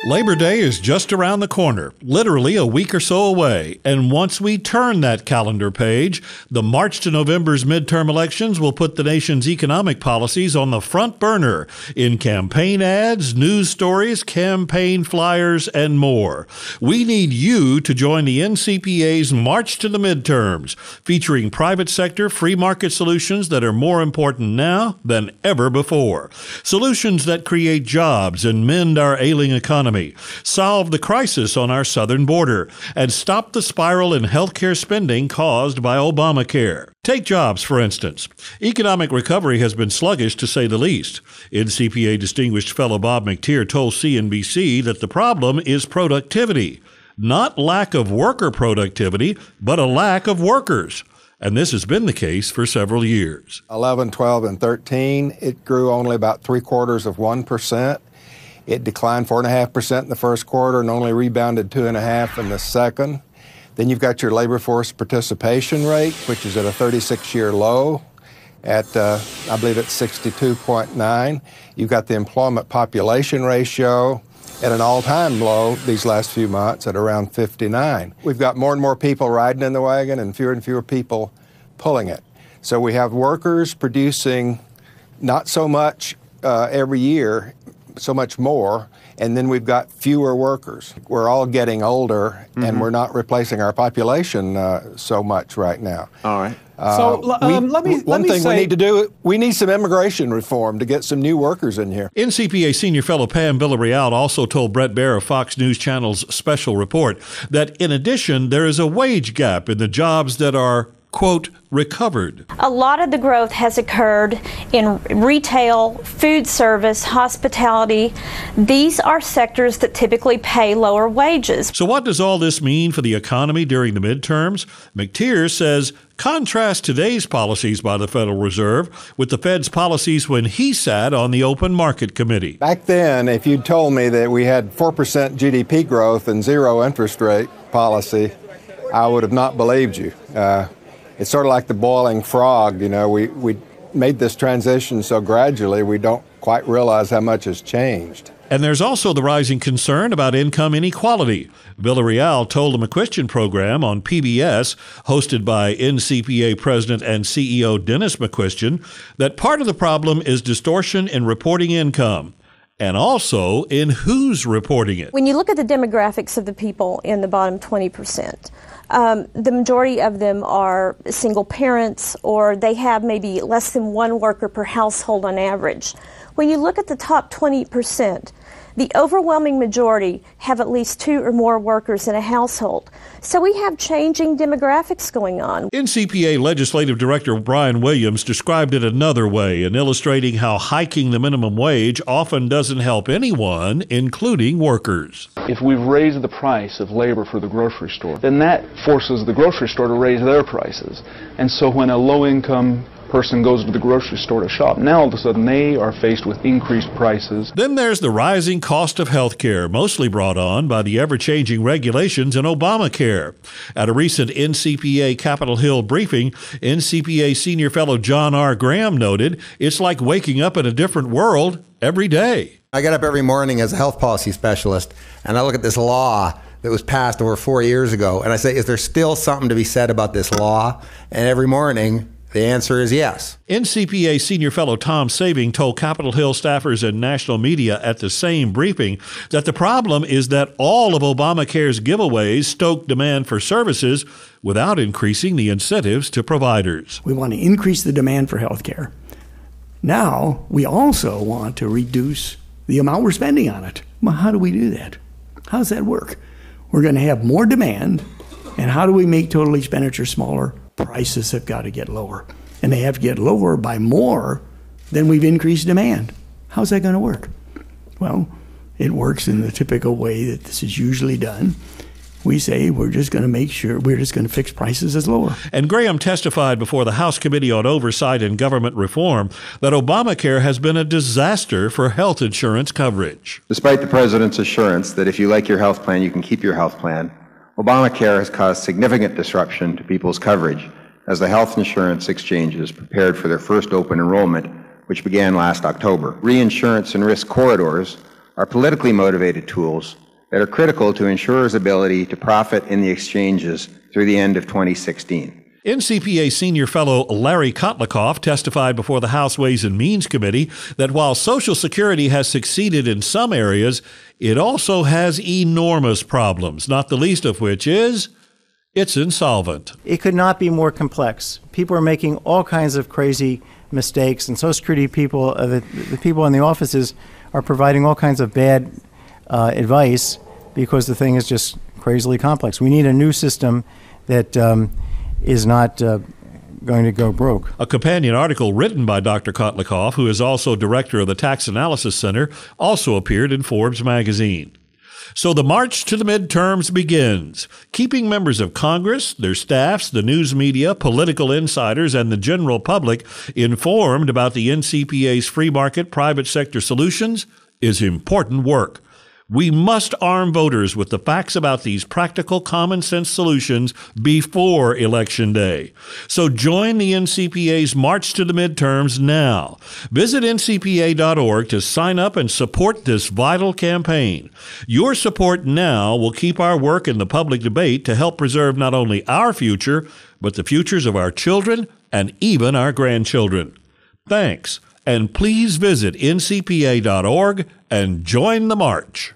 Labor Day is just around the corner, literally a week or so away. And once we turn that calendar page, the March to November's midterm elections will put the nation's economic policies on the front burner in campaign ads, news stories, campaign flyers, and more. We need you to join the NCPA's March to the Midterms, featuring private sector free market solutions that are more important now than ever before. Solutions that create jobs and mend our ailing economy, solve the crisis on our southern border, and stop the spiral in healthcare spending caused by Obamacare. Take jobs, for instance. Economic recovery has been sluggish, to say the least. NCPA distinguished fellow Bob McTeer told CNBC that the problem is productivity. Not lack of worker productivity, but a lack of workers. And this has been the case for several years. 11, 12, and 13, it grew only about 0.75%. It declined 4.5% in the first quarter and only rebounded 2.5% in the second. Then you've got your labor force participation rate, which is at a 36-year low at, I believe it's 62.9. You've got the employment population ratio at an all-time low these last few months at around 59. We've got more and more people riding in the wagon and fewer people pulling it. So we have workers producing not so much every year, so much more, and then we've got fewer workers. We're all getting older, and we're not replacing our population so much right now. All right. One thing we need to do, we need some immigration reform to get some new workers in here. NCPA senior fellow Pam Villarreal also told Brett Baer of Fox News Channel's special report that in addition, there is a wage gap in the jobs that are, quote, recovered. A lot of the growth has occurred in retail, food service, hospitality. These are sectors that typically pay lower wages. So what does all this mean for the economy during the midterms? McTeer says, contrast today's policies by the Federal Reserve with the Fed's policies when he sat on the Open Market Committee. Back then, if you'd told me that we had 4% GDP growth and zero interest rate policy, I would have not believed you. It's sort of like the boiling frog. You know, we made this transition so gradually we don't quite realize how much has changed. And there's also the rising concern about income inequality. Villarreal told the McQuestion program on PBS, hosted by NCPA President and CEO Dennis McQuestion, that part of the problem is distortion in reporting income, and also in who's reporting it. When you look at the demographics of the people in the bottom 20%, the majority of them are single parents, or they have maybe less than one worker per household on average. When you look at the top 20%, the overwhelming majority have at least 2 or more workers in a household. So we have changing demographics going on. NCPA Legislative Director Brian Williams described it another way in illustrating how hiking the minimum wage often doesn't help anyone, including workers. If we've raised the price of labor for the grocery store, then that forces the grocery store to raise their prices. And so when a low-income person goes to the grocery store to shop, now all of a sudden they are faced with increased prices. Then there's the rising cost of health care, mostly brought on by the ever-changing regulations in Obamacare. At a recent NCPA Capitol Hill briefing, NCPA senior fellow John R. Graham noted it's like waking up in a different world every day. I get up every morning as a health policy specialist, and I look at this law that was passed over 4 years ago, and I say, is there still something to be said about this law? And every morning, the answer is yes. NCPA senior fellow Tom Saving told Capitol Hill staffers and national media at the same briefing that the problem is that all of Obamacare's giveaways stoke demand for services without increasing the incentives to providers. We want to increase the demand for health care. Now, we also want to reduce the amount we're spending on it. Well, how do we do that? How does that work? We're going to have more demand, and how do we make total expenditure smaller? Prices have got to get lower, and they have to get lower by more than we've increased demand. How's that going to work? Well, it works in the typical way that this is usually done. We say we're just going to make sure, we're just going to fix prices as lower. And Graham testified before the House Committee on Oversight and Government Reform that Obamacare has been a disaster for health insurance coverage. Despite the president's assurance that if you like your health plan, you can keep your health plan, Obamacare has caused significant disruption to people's coverage as the health insurance exchanges prepared for their first open enrollment, which began last October. Reinsurance and risk corridors are politically motivated tools that are critical to insurers' ability to profit in the exchanges through the end of 2016. NCPA senior fellow Larry Kotlikoff testified before the House Ways and Means Committee that while Social Security has succeeded in some areas, it also has enormous problems, not the least of which is it's insolvent. It could not be more complex. People are making all kinds of crazy mistakes, and Social Security people, the people in the offices, are providing all kinds of bad advice because the thing is just crazily complex. We need a new system that is not going to go broke. A companion article written by Dr. Kotlikoff, who is also director of the Tax Analysis Center, also appeared in Forbes magazine. So the march to the midterms begins, keeping members of Congress, their staffs, the news media, political insiders, and the general public informed about the NCPA's free market private sector solutions is important work. We must arm voters with the facts about these practical, common-sense solutions before Election Day. So join the NCPA's March to the Midterms now. Visit ncpa.org to sign up and support this vital campaign. Your support now will keep our work in the public debate to help preserve not only our future, but the futures of our children and even our grandchildren. Thanks, and please visit ncpa.org and join the march.